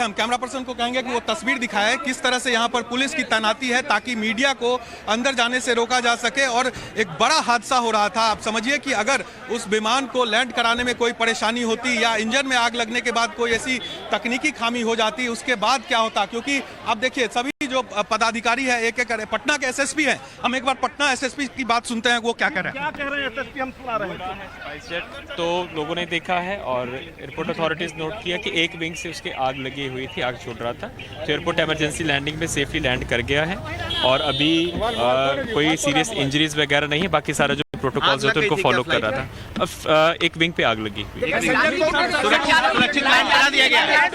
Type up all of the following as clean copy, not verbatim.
हम camera person को कहेंगे कि वो तस्वीर दिखाए किस तरह से यहाँ पर पुलिस की तैनाती है ताकि मीडिया को अंदर जाने से रोका जा सके। और एक बड़ा हादसा हो रहा था। आप समझिए कि अगर उस विमान को लैंड कराने में कोई परेशानी होती या इंजन में आग लगने के बाद कोई ऐसी तकनीकी खामी हो जाती, उसके बाद क्या होता। क्योंकि आप देखिए सभी जो पदाधिकारी है एक एक पटना के एसएसपी हैं। हम एक बार पटना एसएसपी की बात सुनते हैं, वो क्या कह रहे हैं। क्या कह रहे हैं एसएसपी, हम सुना रहे हैं। स्पाइस जेट तो लोगों ने देखा है और एयरपोर्ट अथॉरिटीज नोट किया कि एक विंग से उसके आग लगी हुई थी, आग छूट रहा था। तो एयरपोर्ट इमरजेंसी लैंडिंग में सेफली लैंड कर गया है और अभी कोई सीरियस इंजरीज वगैरह नहीं है। बाकी सारा जो प्रोटोकॉल्स होते हैं उनको फॉलो कर रहा था। अब एक विंग पे आग लगी हुई। सुरक्षित लैंड करा दिया गया।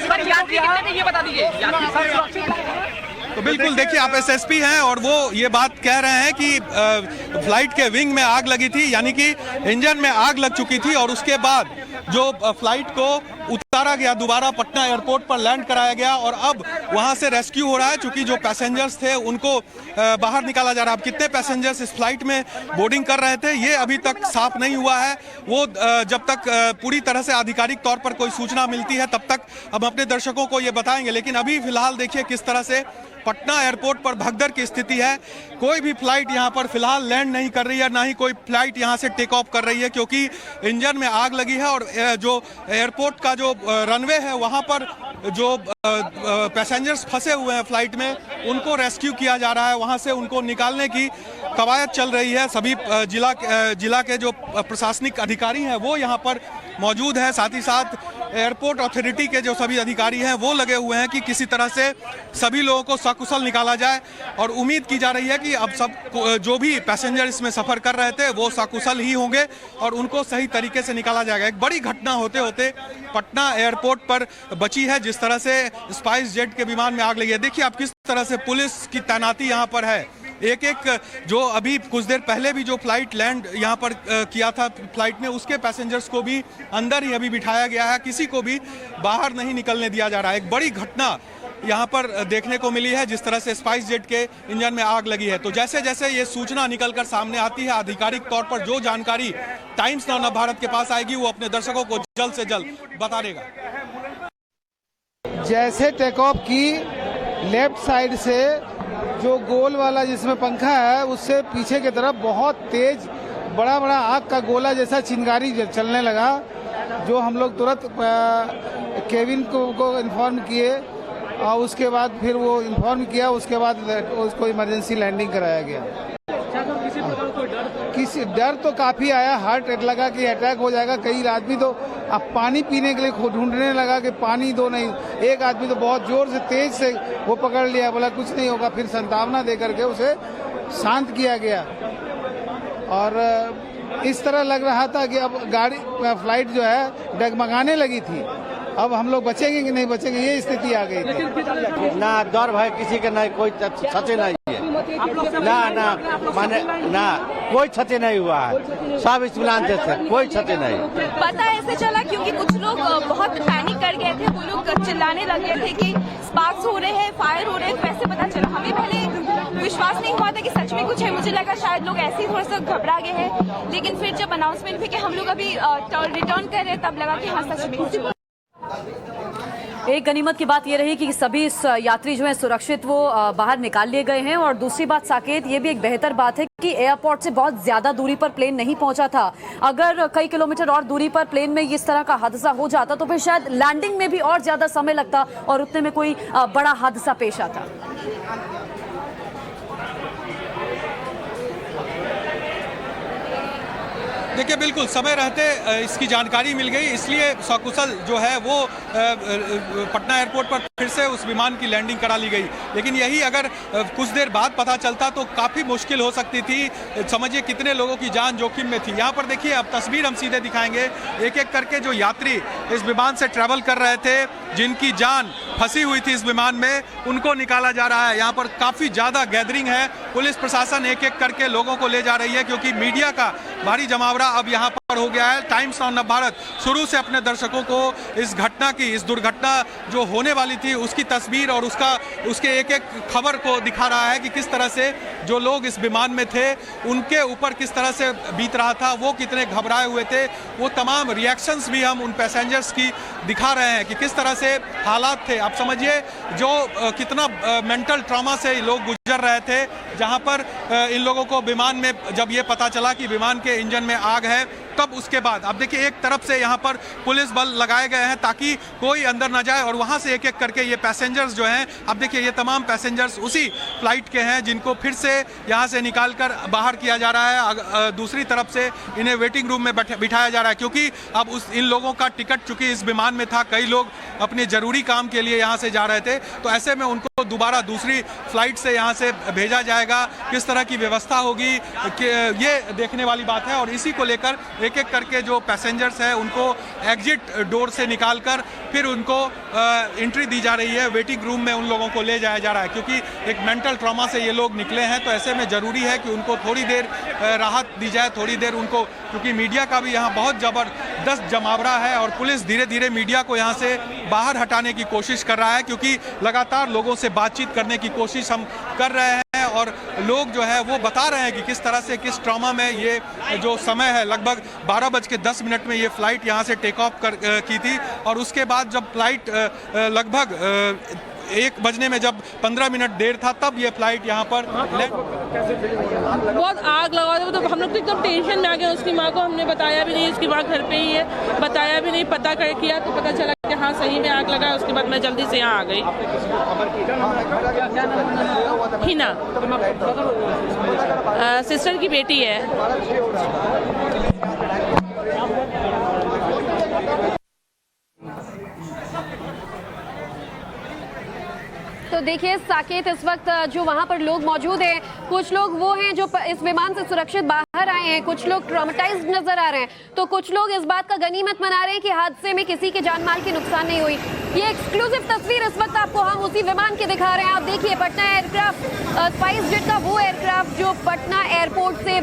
तो बिल्कुल देखिए आप एसएसपी हैं और वो ये बात कह रहे हैं कि फ्लाइट के विंग में आग लगी थी, यानी कि इंजन में आग लग चुकी थी और उसके बाद जो फ्लाइट को उतारा गया, दोबारा पटना एयरपोर्ट पर लैंड कराया गया और अब वहां से रेस्क्यू हो रहा है। चूंकि जो पैसेंजर्स थे उनको बाहर निकाला जा रहा है। अब कितने पैसेंजर्स इस फ्लाइट में बोर्डिंग कर रहे थे ये अभी तक साफ नहीं हुआ है। वो जब तक पूरी तरह से आधिकारिक तौर पर कोई सूचना मिलती है तब तक हम अपने दर्शकों को ये बताएंगे। लेकिन अभी फिलहाल देखिए किस तरह से पटना एयरपोर्ट पर भगदड़ की स्थिति है। कोई भी फ्लाइट यहां पर फिलहाल लैंड नहीं कर रही है, ना ही कोई फ्लाइट यहां से टेक ऑफ कर रही है, क्योंकि इंजन में आग लगी है। और जो एयरपोर्ट का जो रनवे है वहां पर जो पैसेंजर्स फंसे हुए हैं फ्लाइट में, उनको रेस्क्यू किया जा रहा है। वहां से उनको निकालने की कवायद चल रही है। सभी जिला के जो प्रशासनिक अधिकारी हैं वो यहाँ पर मौजूद है। साथ ही साथ एयरपोर्ट अथॉरिटी के जो सभी अधिकारी हैं वो लगे हुए हैं कि किसी तरह से सभी लोगों को सकुशल निकाला जाए। और उम्मीद की जा रही है कि अब सब जो भी पैसेंजर इसमें सफ़र कर रहे थे वो सकुशल ही होंगे और उनको सही तरीके से निकाला जाएगा। एक बड़ी घटना होते होते पटना एयरपोर्ट पर बची है, जिस तरह से स्पाइस जेट के विमान में आग लगी है। देखिए आप किस तरह से पुलिस की तैनाती यहाँ पर है। एक एक जो अभी कुछ देर पहले भी जो फ्लाइट लैंड यहाँ पर किया था फ्लाइट ने, उसके पैसेंजर्स को भी अंदर ही अभी बिठाया गया है। किसी को भी बाहर नहीं निकलने दिया जा रहा है। एक बड़ी घटना यहाँ पर देखने को मिली है, जिस तरह से स्पाइस जेट के इंजन में आग लगी है। तो जैसे जैसे ये सूचना निकलकर सामने आती है, आधिकारिक तौर पर जो जानकारी टाइम्स नाउ भारत के पास आएगी वो अपने दर्शकों को जल्द से जल्द बता देगा। जैसे टेक ऑफ की लेफ्ट साइड से जो गोल वाला जिसमें पंखा है उससे पीछे की तरफ बहुत तेज बड़ा बड़ा आग का गोला जैसा चिंगारी चलने लगा, जो हम लोग तुरंत केविन को इन्फॉर्म किए और उसके बाद फिर वो इन्फॉर्म किया, उसके बाद उसको इमरजेंसी लैंडिंग कराया गया। किसी डर तो काफ़ी आया, हार्ट लगा कि अटैक हो जाएगा। कई आदमी तो अब पानी पीने के लिए ढूंढने लगा कि पानी दो, नहीं। एक आदमी तो बहुत जोर से तेज से वो पकड़ लिया, बोला कुछ नहीं होगा। फिर संतावना दे करके उसे शांत किया गया। और इस तरह लग रहा था कि अब गाड़ी फ्लाइट जो है डगमगाने लगी थी। अब हम लोग बचेंगे कि नहीं बचेंगे, ये स्थिति आ गई थी। ना डर भय किसी के नहीं, कोई क्षति नहीं है। ना माने ना कोई क्षति नहीं हुआ है, सब इत्मीनान से थे, कोई क्षति नहीं। पता ऐसे चला क्योंकि कुछ लोग बहुत पैनिक कर गए थे। वो लोग चिल्लाने लगे थे कि स्पार्क्स हो रहे हैं, फायर हो रहे हैं। वैसे पता चला, हमें पहले विश्वास नहीं हुआ था कि सच में कुछ है। मुझे लगा शायद लोग ऐसे ही थोड़ा सा घबरा गए हैं, लेकिन फिर जब अनाउंसमेंट हुई कि हम लोग अभी रिटर्न कर रहे हैं, तब लगा कि हाँ सच में। एक गनीमत की बात ये रही कि सभी यात्री जो हैं सुरक्षित वो बाहर निकाल लिए गए हैं। और दूसरी बात साकेत, ये भी एक बेहतर बात है कि एयरपोर्ट से बहुत ज्यादा दूरी पर प्लेन नहीं पहुंचा था। अगर कई किलोमीटर और दूरी पर प्लेन में इस तरह का हादसा हो जाता तो फिर शायद लैंडिंग में भी और ज्यादा समय लगता और उतने में कोई बड़ा हादसा पेश आता। देखिए बिल्कुल समय रहते इसकी जानकारी मिल गई, इसलिए सकुशल जो है वो पटना एयरपोर्ट पर फिर से उस विमान की लैंडिंग करा ली गई। लेकिन यही अगर कुछ देर बाद पता चलता तो काफ़ी मुश्किल हो सकती थी। समझिए कितने लोगों की जान जोखिम में थी। यहाँ पर देखिए अब तस्वीर हम सीधे दिखाएंगे। एक एक करके जो यात्री इस विमान से ट्रैवल कर रहे थे, जिनकी जान फंसी हुई थी इस विमान में, उनको निकाला जा रहा है। यहाँ पर काफ़ी ज़्यादा गैदरिंग है। पुलिस प्रशासन एक एक करके लोगों को ले जा रही है, क्योंकि मीडिया का भारी जमावड़ा अब यहाँ पर पर हो गया है। टाइम्स ऑन भारत शुरू से अपने दर्शकों को इस घटना की, इस दुर्घटना जो होने वाली थी उसकी तस्वीर और उसके एक एक खबर को दिखा रहा है कि किस तरह से जो लोग इस विमान में थे उनके ऊपर किस तरह से बीत रहा था, वो कितने घबराए हुए थे। वो तमाम रिएक्शंस भी हम उन पैसेंजर्स की दिखा रहे हैं कि किस तरह से हालात थे। आप समझिए जो कितना मेंटल ट्रॉमा से लोग गुजर रहे थे, जहां पर इन लोगों को विमान में जब ये पता चला कि विमान के इंजन में आग है, तब उसके बाद अब देखिए एक तरफ से यहाँ पर पुलिस बल लगाए गए हैं ताकि कोई अंदर ना जाए और वहाँ से एक एक करके ये पैसेंजर्स जो हैं, अब देखिए ये तमाम पैसेंजर्स उसी फ्लाइट के हैं जिनको फिर से यहाँ से निकालकर बाहर किया जा रहा है। दूसरी तरफ से इन्हें वेटिंग रूम में बिठाया जा रहा है क्योंकि अब इन लोगों का टिकट चूंकि इस विमान में था, कई लोग अपने जरूरी काम के लिए यहाँ से जा रहे थे, तो ऐसे में उनको दोबारा दूसरी फ्लाइट से यहाँ से भेजा जाएगा। किस तरह की व्यवस्था होगी ये देखने वाली बात है और इसी को लेकर एक एक करके जो पैसेंजर्स हैं उनको एग्जिट डोर से निकालकर फिर उनको एंट्री दी जा रही है। वेटिंग रूम में उन लोगों को ले जाया जा रहा है क्योंकि एक मेंटल ट्रॉमा से ये लोग निकले हैं, तो ऐसे में ज़रूरी है कि उनको थोड़ी देर राहत दी जाए, थोड़ी देर उनको, क्योंकि मीडिया का भी यहाँ बहुत ज़बरदस्त जमावड़ा है और पुलिस धीरे धीरे मीडिया को यहाँ से बाहर हटाने की कोशिश कर रहा है क्योंकि लगातार लोगों से बातचीत करने की कोशिश हम कर रहे हैं और लोग जो है वो बता रहे हैं कि किस तरह से किस ट्रॉमा में ये जो समय है, लगभग 12:10 में ये फ्लाइट यहाँ से टेक ऑफ की थी और उसके बाद जब फ्लाइट लगभग 1 बजने में जब 15 मिनट देर था तब ये फ्लाइट यहाँ पर बहुत आग लगा था। तो हम लोग तो एकदम टेंशन में आ गए। उसकी माँ को हमने बताया भी नहीं, उसकी माँ घर पे ही है, बताया भी नहीं, पता कर किया तो पता चला कि हाँ सही में आग लगा है। उसके बाद मैं जल्दी से यहाँ आ गई। हिना सिस्टर की बेटी है। तो देखिए साकेत, इस वक्त जो वहां पर लोग मौजूद हैं, कुछ लोग वो हैं जो इस विमान से सुरक्षित बाहर आए हैं, कुछ लोग ट्रॉमेटाइज्ड नजर आ रहे हैं, तो कुछ लोग इस बात का गनीमत मना रहे हैं कि हादसे में किसी के जान माल की नुकसान नहीं हुई। ये एक्सक्लूसिव तस्वीर इस वक्त आपको हम उसी विमान की दिखा रहे हैं। आप देखिए पटना एयरक्राफ्ट, स्पाइस जेट का वो एयरक्राफ्ट जो पटना एयरपोर्ट से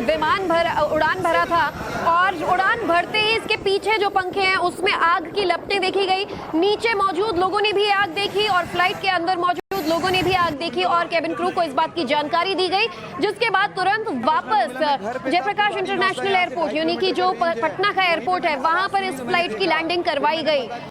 उड़ान भरा था और उड़ान भरते ही इसके पीछे जो पंखे हैं उसमें आग की लपटें देखी गई। नीचे मौजूद लोगों ने भी आग देखी और फ्लाइट के अंदर मौजूद लोगों ने भी आग देखी और केबिन क्रू को इस बात की जानकारी दी गई, जिसके बाद तुरंत वापस जयप्रकाश इंटरनेशनल एयरपोर्ट यानी कि जो पटना का एयरपोर्ट है वहां पर इस फ्लाइट की लैंडिंग करवाई गई।